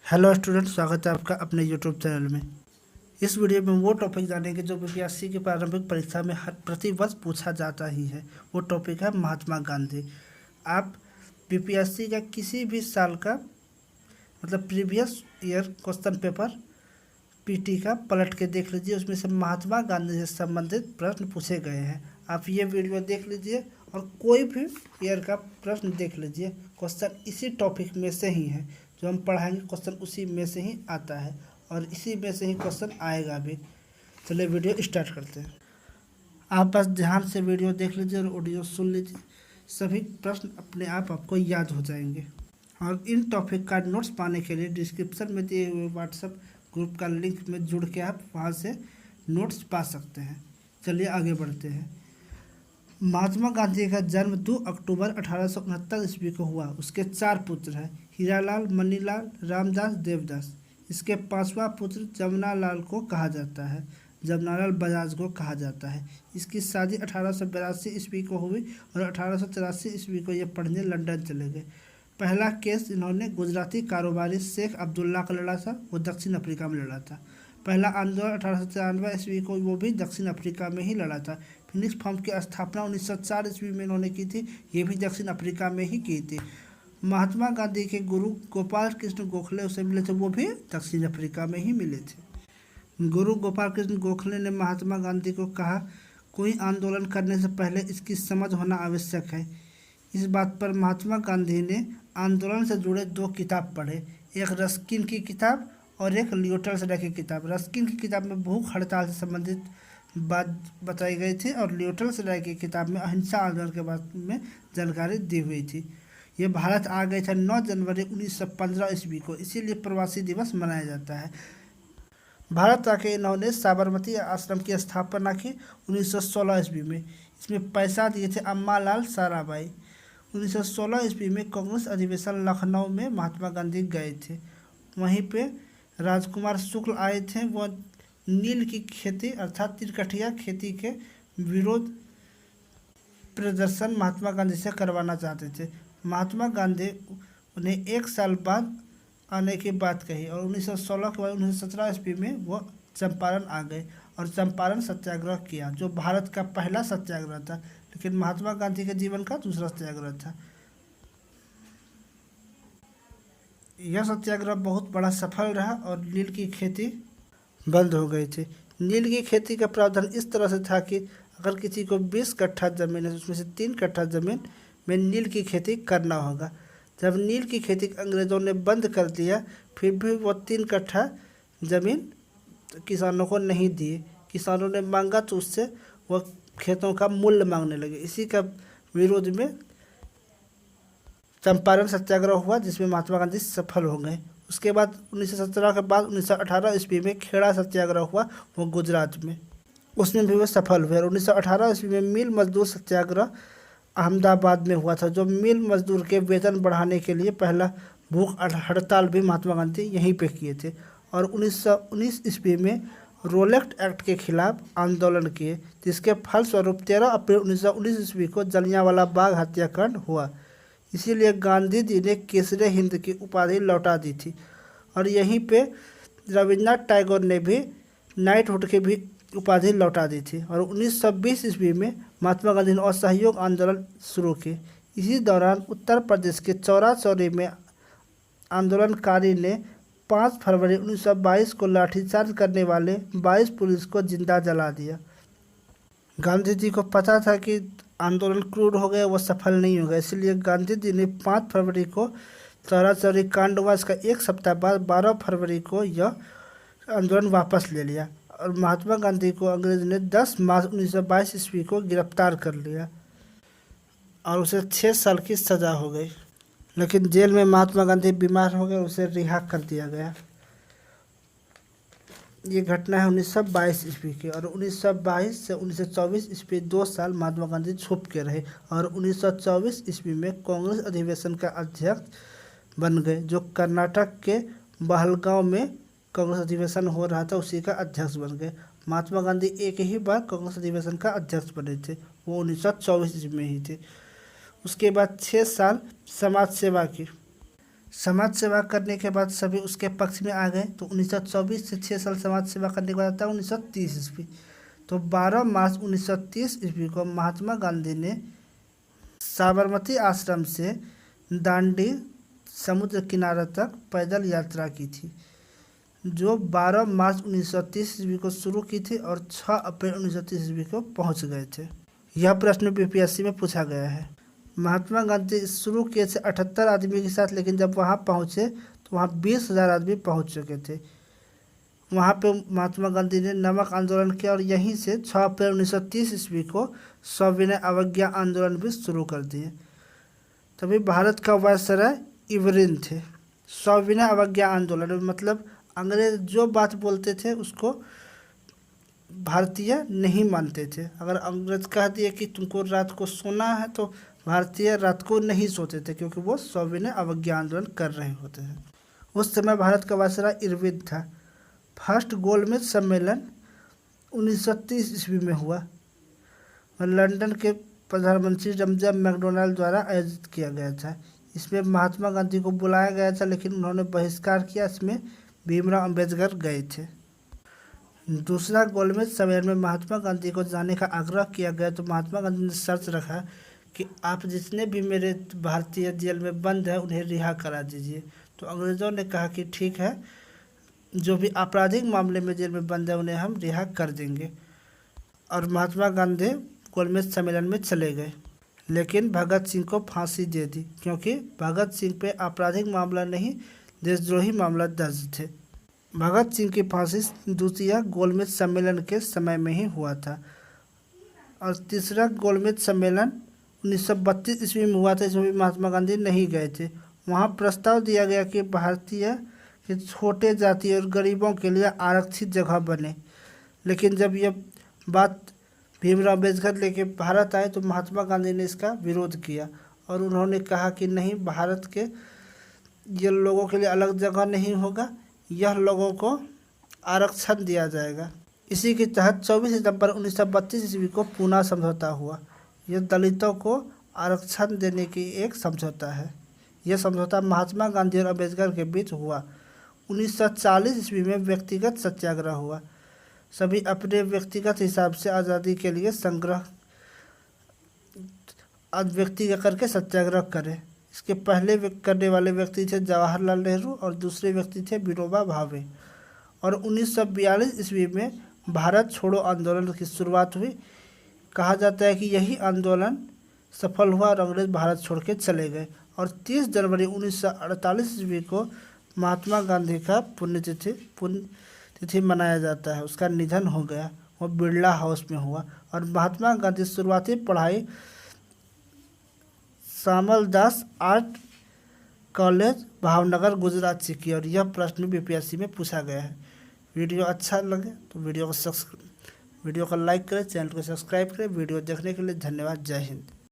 Hello student, स्वागत है आपका अपने यूट्यूब चैनल में। इस वीडियो में वो टॉपिक जानेंगे जो बीपीएससी की प्रारंभिक परीक्षा में हर प्रतिवर्ष पूछा जाता ही है। वो टॉपिक है महात्मा गांधी। आप बीपीएससी का किसी भी साल का मतलब previous year question paper PT का पलट के देख लीजिए, उसमें से महात्मा गांधी से संबंधित प्रश्न पूछे गए हैं। आप ये वीडियो देख लीजिए और कोई भी ईयर का प्रश्न देख लीजिए, क्वेश्चन इसी टॉपिक में से ही है। जो हम पढ़ाएंगे क्वेश्चन उसी में से ही आता है और इसी में से ही क्वेश्चन आएगा भी। चलिए वीडियो स्टार्ट करते हैं। आप बस ध्यान से वीडियो देख लीजिए और ऑडियो सुन लीजिए, सभी प्रश्न अपने आप आपको याद हो जाएंगे। और इन टॉपिक का नोट्स पाने के लिए डिस्क्रिप्शन में दिए हुए व्हाट्सएप ग्रुप का लिंक में जुड़ के आप वहाँ से नोट्स पा सकते हैं। चलिए आगे बढ़ते हैं। महात्मा गांधी का जन्म 2 अक्टूबर 1869 ईस्वी को हुआ। उसके 4 पुत्र हैं, हीरालाल, मनीलाल, रामदास, देवदास। इसके 5वां पुत्र जमनालाल को कहा जाता है, जमनालाल बजाज को कहा जाता है। इसकी शादी 1882 ईस्वी को हुई और 1883 ईस्वी को ये पढ़ने लंदन चले गए। पहला केस इन्होंने गुजराती कारोबारी शेख अब्दुल्ला का लड़ा था, वो दक्षिण अफ्रीका में लड़ा था। पहला आंदोलन 1893 ईस्वी को वो भी दक्षिण अफ्रीका में ही लड़ा था। फिनिक्स फर्म की स्थापना 1904 ईस्वी में इन्होंने की थी, ये भी दक्षिण अफ्रीका में ही की थी। महात्मा गांधी के गुरु गोपाल कृष्ण गोखले उसे मिले थे, वो भी दक्षिण अफ्रीका में ही मिले थे। गुरु गोपाल कृष्ण गोखले ने महात्मा गांधी को कहा, कोई आंदोलन करने से पहले इसकी समझ होना आवश्यक है। इस बात पर महात्मा गांधी ने आंदोलन से जुड़े 2 किताब पढ़े, एक रस्किन की किताब और एक लियोटल्स राय की किताब। रस्किन की किताब में भूख हड़ताल से संबंधित बात बताई गई थी और लियोटल्स राय की किताब में अहिंसा आंदोलन के बारे में जानकारी दी हुई थी। ये भारत आ गए थे 9 जनवरी 1915 ईस्वी को, इसीलिए प्रवासी दिवस मनाया जाता है। भारत आके इन्होंने साबरमती आश्रम की स्थापना की 1916 ईस्वी में। इसमें पैसा दिए थे अम्मा लाल साराभाई। 1916 ईस्वी में कांग्रेस अधिवेशन लखनऊ में महात्मा गांधी गए थे। वहीं पे राजकुमार शुक्ल आए थे, वो नील की खेती अर्थात तिरकठिया खेती के विरोध प्रदर्शन महात्मा गांधी से करवाना चाहते थे। महात्मा गांधी उन्हें 1 साल बाद आने की बात कही और 1916 के बाद 1917 ईस्वी में वो चंपारण आ गए और चंपारण सत्याग्रह किया, जो भारत का पहला सत्याग्रह था, लेकिन महात्मा गांधी के जीवन का दूसरा सत्याग्रह था। यह सत्याग्रह बहुत बड़ा सफल रहा और नील की खेती बंद हो गई थी। नील की खेती का प्रावधान इस तरह से था कि अगर किसी को 20 कट्ठा ज़मीन है तो उसमें से 3 कट्ठा ज़मीन में नील की खेती करना होगा। जब नील की खेती अंग्रेज़ों ने बंद कर दिया, फिर भी वो 3 कट्ठा ज़मीन किसानों को नहीं दिए। किसानों ने मांगा तो उससे वो खेतों का मूल्य मांगने लगे। इसी का विरोध में चंपारण सत्याग्रह हुआ, जिसमें महात्मा गांधी सफल हो गए। उसके बाद 1917 के बाद 1918 ईस्वी में खेड़ा सत्याग्रह हुआ, वो गुजरात में, उसमें भी वे सफल हुए। और 1918 ईस्वी में मिल मजदूर सत्याग्रह अहमदाबाद में हुआ था, जो मिल मजदूर के वेतन बढ़ाने के लिए पहला भूख हड़ताल भी महात्मा गांधी यहीं पे किए थे। और 1919 ईस्वी में रोलेक्ट एक्ट के खिलाफ आंदोलन किए, जिसके फलस्वरूप 13 अप्रैल 1919 ईस्वी को जलियांवाला बाग हत्याकांड हुआ। इसीलिए गांधी जी ने केसरे हिंद की उपाधि लौटा दी थी। और यहीं पे रविन्द्रनाथ टैगोर ने भी नाइटहुड की भी उपाधि लौटा दी थी। और 1920 ईस्वी में महात्मा गांधी ने असहयोग आंदोलन शुरू किए। इसी दौरान उत्तर प्रदेश के चौरा चौरी में आंदोलनकारी ने 5 फरवरी 1922 को लाठीचार्ज करने वाले 22 पुलिस को जिंदा जला दिया। गांधी जी को पता था कि आंदोलन क्रूर हो गया, वो सफल नहीं होगा, इसलिए गांधी जी ने 5 फरवरी को चौरा चौरी कांड हुआ। इसका 1 सप्ताह बाद 12 फरवरी को यह आंदोलन वापस ले लिया और महात्मा गांधी को अंग्रेज ने 10 मार्च 1922 ईस्वी को गिरफ्तार कर लिया और उसे 6 साल की सज़ा हो गई। लेकिन जेल में महात्मा गांधी बीमार हो गए, उसे रिहा कर दिया गया। ये घटना है 1922 ईस्वी की। और 1922 से 1924 ईस्वी 2 साल महात्मा गांधी छुप के रहे और 1924 ईस्वी में कांग्रेस अधिवेशन का अध्यक्ष बन गए, जो कर्नाटक के बहलगांव में कांग्रेस अधिवेशन हो रहा था, उसी का अध्यक्ष बन गए। महात्मा गांधी एक ही बार कांग्रेस अधिवेशन का अध्यक्ष बने थे, वो 1924 ईस्वी में ही थे। उसके बाद 6 साल समाज सेवा की। समाज सेवा करने के बाद सभी उसके पक्ष में आ गए। तो 1924 से 6 साल समाज सेवा करने के बाद आता है 1930 ईस्वी। तो 12 मार्च 1930 ईस्वी को महात्मा गांधी ने साबरमती आश्रम से दांडी समुद्र किनारे तक पैदल यात्रा की थी, जो 12 मार्च 1930 ईस्वी को शुरू की थी और 6 अप्रैल 1930 ईस्वी को पहुंच गए थे। यह प्रश्न बीपीएससी में पूछा गया है। महात्मा गांधी शुरू किए थे 78 आदमी के साथ, लेकिन जब वहां पहुंचे तो वहां 20,000 आदमी पहुंच चुके थे। वहां पे महात्मा गांधी ने नमक आंदोलन किया और यहीं से 6 अप्रैल 1930 ईस्वी को सविनय अवज्ञा आंदोलन भी शुरू कर दिए। तभी भारत का वायसराय इवरिन थे। सविनय अवज्ञा आंदोलन मतलब अंग्रेज जो बात बोलते थे उसको भारतीय नहीं मानते थे। अगर अंग्रेज कह दिए कि तुमको रात को सोना है तो भारतीय रात को नहीं सोते थे, क्योंकि वो सविनय अवज्ञा आंदोलन कर रहे होते हैं। उस समय भारत का वायसराय इरविन था। फर्स्ट गोलमेज सम्मेलन 1930 ईस्वी में हुआ और लंदन के प्रधानमंत्री जमजेब मैकडोनाल्ड द्वारा आयोजित किया गया था। इसमें महात्मा गांधी को बुलाया गया था, लेकिन उन्होंने बहिष्कार किया। इसमें भीमराव अंबेडकर गए थे। दूसरा गोलमेज सम्मेलन में महात्मा गांधी को जाने का आग्रह किया गया, तो महात्मा गांधी ने शर्त रखा कि आप जितने भी मेरे भारतीय जेल में बंद हैं उन्हें रिहा करा दीजिए। तो अंग्रेज़ों ने कहा कि ठीक है, जो भी आपराधिक मामले में जेल में बंद है उन्हें हम रिहा कर देंगे। और महात्मा गांधी गोलमेज सम्मेलन में चले गए, लेकिन भगत सिंह को फांसी दे दी, क्योंकि भगत सिंह पे आपराधिक मामला नहीं देशद्रोही मामला दर्ज थे। भगत सिंह की फांसी द्वितीय गोलमेज सम्मेलन के समय में ही हुआ था। और तीसरा गोलमेज सम्मेलन 1932 ईस्वी में हुआ था, इसमें महात्मा गांधी नहीं गए थे। वहाँ प्रस्ताव दिया गया कि भारतीय के छोटे जाति और गरीबों के लिए आरक्षित जगह बने, लेकिन जब यह बात भीमराव अम्बेडकर लेके भारत आए तो महात्मा गांधी ने इसका विरोध किया और उन्होंने कहा कि नहीं, भारत के ये लोगों के लिए अलग जगह नहीं होगा, यह लोगों को आरक्षण दिया जाएगा। इसी के तहत 24 सितंबर 1932 ईस्वी को पूना समझौता हुआ। यह दलितों को आरक्षण देने की एक समझौता है। यह समझौता महात्मा गांधी और अम्बेडकर के बीच हुआ। 1940 ईस्वी में व्यक्तिगत सत्याग्रह हुआ। सभी अपने व्यक्तिगत हिसाब से आज़ादी के लिए संग्रह व्यक्तिगत करके सत्याग्रह करें। इसके पहले करने वाले व्यक्ति थे जवाहरलाल नेहरू और दूसरे व्यक्ति थे विनोबा भावे। और 1942 ईस्वी में भारत छोड़ो आंदोलन की शुरुआत हुई। कहा जाता है कि यही आंदोलन सफल हुआ और अंग्रेज भारत छोड़ के चले गए। और 30 जनवरी 1948 ईस्वी को महात्मा गांधी का पुण्यतिथि मनाया जाता है। उसका निधन हो गया, वो बिरला हाउस में हुआ। और महात्मा गांधी शुरुआती पढ़ाई श्यामल दास आर्ट कॉलेज भावनगर गुजरात से की। और यह प्रश्न बीपीएससी में पूछा गया है। वीडियो अच्छा लगे तो वीडियो को लाइक करें, चैनल को सब्सक्राइब करें। वीडियो देखने के लिए धन्यवाद। जय हिंद।